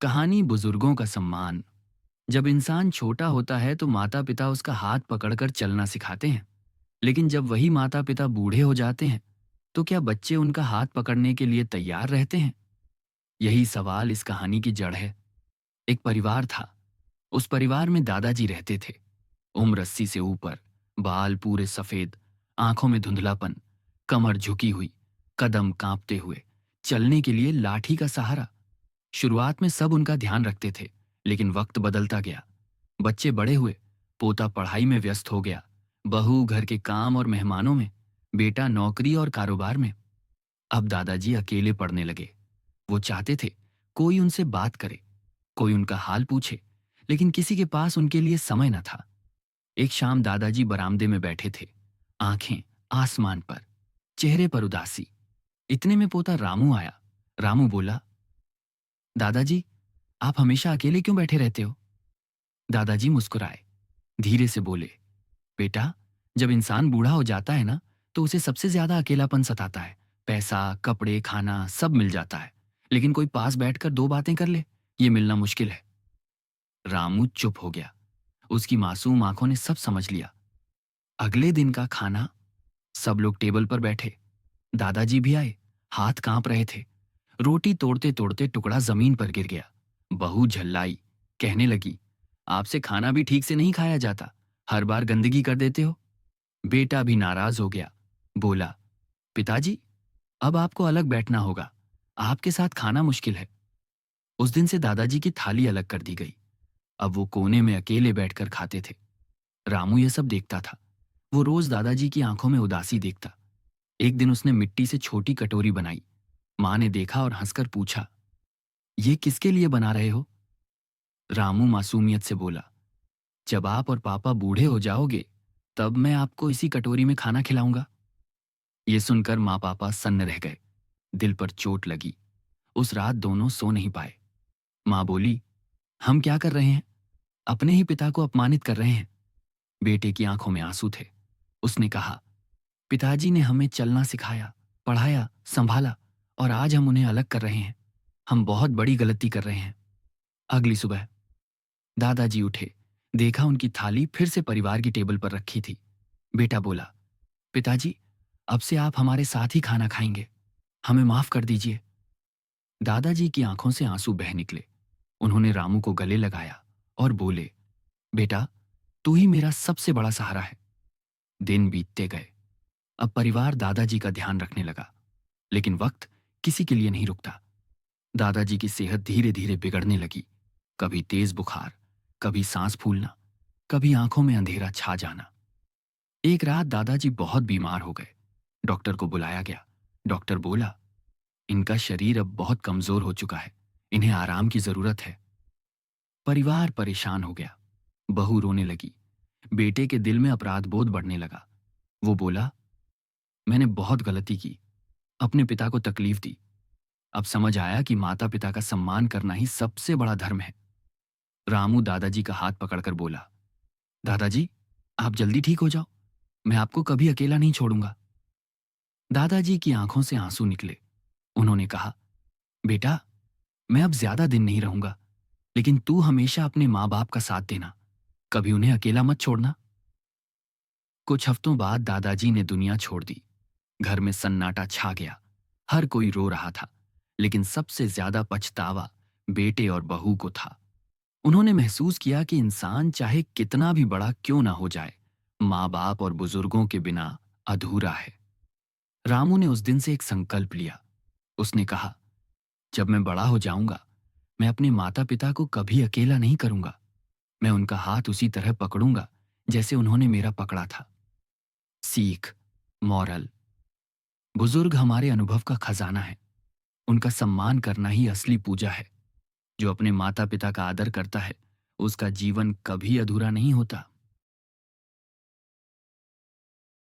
कहानी बुजुर्गों का सम्मान। जब इंसान छोटा होता है तो माता पिता उसका हाथ पकड़कर चलना सिखाते हैं। लेकिन जब वही माता पिता बूढ़े हो जाते हैं तो क्या बच्चे उनका हाथ पकड़ने के लिए तैयार रहते हैं? यही सवाल इस कहानी की जड़ है। एक परिवार था। उस परिवार में दादाजी रहते थे। उम्र 80 से ऊपर, बाल पूरे सफेद, आंखों में धुंधलापन, कमर झुकी हुई, कदम कांपते हुए, चलने के लिए लाठी का सहारा। शुरुआत में सब उनका ध्यान रखते थे, लेकिन वक्त बदलता गया। बच्चे बड़े हुए, पोता पढ़ाई में व्यस्त हो गया, बहू घर के काम और मेहमानों में, बेटा नौकरी और कारोबार में। अब दादाजी अकेले पड़ने लगे। वो चाहते थे कोई उनसे बात करे, कोई उनका हाल पूछे, लेकिन किसी के पास उनके लिए समय न था। एक शाम दादाजी बरामदे में बैठे थे, आंखें आसमान पर, चेहरे पर उदासी। इतने में पोता रामू आया। रामू बोला, दादाजी, आप हमेशा अकेले क्यों बैठे रहते हो? दादाजी मुस्कुराए, धीरे से बोले, बेटा, जब इंसान बूढ़ा हो जाता है ना, तो उसे सबसे ज्यादा अकेलापन सताता है। पैसा, कपड़े, खाना सब मिल जाता है, लेकिन कोई पास बैठकर दो बातें कर ले, ये मिलना मुश्किल है। रामू चुप हो गया। उसकी मासूम आंखों ने सब समझ लिया। अगले दिन का खाना। सब लोग टेबल पर बैठे। दादाजी भी आए। हाथ कांप रहे थे। रोटी तोड़ते तोड़ते टुकड़ा जमीन पर गिर गया। बहू झल्लाई, कहने लगी, आपसे खाना भी ठीक से नहीं खाया जाता, हर बार गंदगी कर देते हो। बेटा भी नाराज हो गया। बोला, पिताजी, अब आपको अलग बैठना होगा, आपके साथ खाना मुश्किल है। उस दिन से दादाजी की थाली अलग कर दी गई। अब वो कोने में अकेले बैठकर खाते थे। रामू ये सब देखता था। वो रोज दादाजी की आंखों में उदासी देखता। एक दिन उसने मिट्टी से छोटी कटोरी बनाई। मां ने देखा और हंसकर पूछा, ये किसके लिए बना रहे हो? रामू मासूमियत से बोला, जब आप और पापा बूढ़े हो जाओगे, तब मैं आपको इसी कटोरी में खाना खिलाऊंगा। ये सुनकर माँ पापा सन्न रह गए। दिल पर चोट लगी। उस रात दोनों सो नहीं पाए। माँ बोली, हम क्या कर रहे हैं? अपने ही पिता को अपमानित कर रहे हैं। बेटे की आंखों में आंसू थे। उसने कहा, पिताजी ने हमें चलना सिखाया, पढ़ाया, संभाला, और आज हम उन्हें अलग कर रहे हैं। हम बहुत बड़ी गलती कर रहे हैं। अगली सुबह दादाजी उठे। देखा उनकी थाली फिर से परिवार की टेबल पर रखी थी। बेटा बोला, पिताजी, अब से आप हमारे साथ ही खाना खाएंगे, हमें माफ कर दीजिए। दादाजी की आंखों से आंसू बह निकले। उन्होंने रामू को गले लगाया और बोले, बेटा, तू ही मेरा सबसे बड़ा सहारा है। दिन बीतते गए। अब परिवार दादाजी का ध्यान रखने लगा, लेकिन वक्त किसी के लिए नहीं रुकता। दादाजी की सेहत धीरे धीरे बिगड़ने लगी। कभी तेज बुखार, कभी सांस फूलना, कभी आंखों में अंधेरा छा जाना। एक रात दादाजी बहुत बीमार हो गए। डॉक्टर को बुलाया गया। डॉक्टर बोला, इनका शरीर अब बहुत कमजोर हो चुका है, इन्हें आराम की जरूरत है। परिवार परेशान हो गया। बहू रोने लगी। बेटे के दिल में अपराध बोध बढ़ने लगा। वो बोला, मैंने बहुत गलती की, अपने पिता को तकलीफ दी। अब समझ आया कि माता पिता का सम्मान करना ही सबसे बड़ा धर्म है। रामू दादाजी का हाथ पकड़कर बोला, दादाजी, आप जल्दी ठीक हो जाओ, मैं आपको कभी अकेला नहीं छोड़ूंगा। दादाजी की आंखों से आंसू निकले। उन्होंने कहा, बेटा, मैं अब ज्यादा दिन नहीं रहूंगा, लेकिन तू हमेशा अपने माँ बाप का साथ देना, कभी उन्हें अकेला मत छोड़ना। कुछ हफ्तों बाद दादाजी ने दुनिया छोड़ दी। घर में सन्नाटा छा गया। हर कोई रो रहा था, लेकिन सबसे ज्यादा पछतावा बेटे और बहू को था। उन्होंने महसूस किया कि इंसान चाहे कितना भी बड़ा क्यों ना हो जाए, माँ बाप और बुजुर्गों के बिना अधूरा है। रामू ने उस दिन से एक संकल्प लिया। उसने कहा, जब मैं बड़ा हो जाऊंगा, मैं अपने माता पिता को कभी अकेला नहीं करूंगा। मैं उनका हाथ उसी तरह पकड़ूंगा जैसे उन्होंने मेरा पकड़ा था। सीख, मॉरल, बुजुर्ग हमारे अनुभव का खजाना है। उनका सम्मान करना ही असली पूजा है। जो अपने माता पिता का आदर करता है, उसका जीवन कभी अधूरा नहीं होता।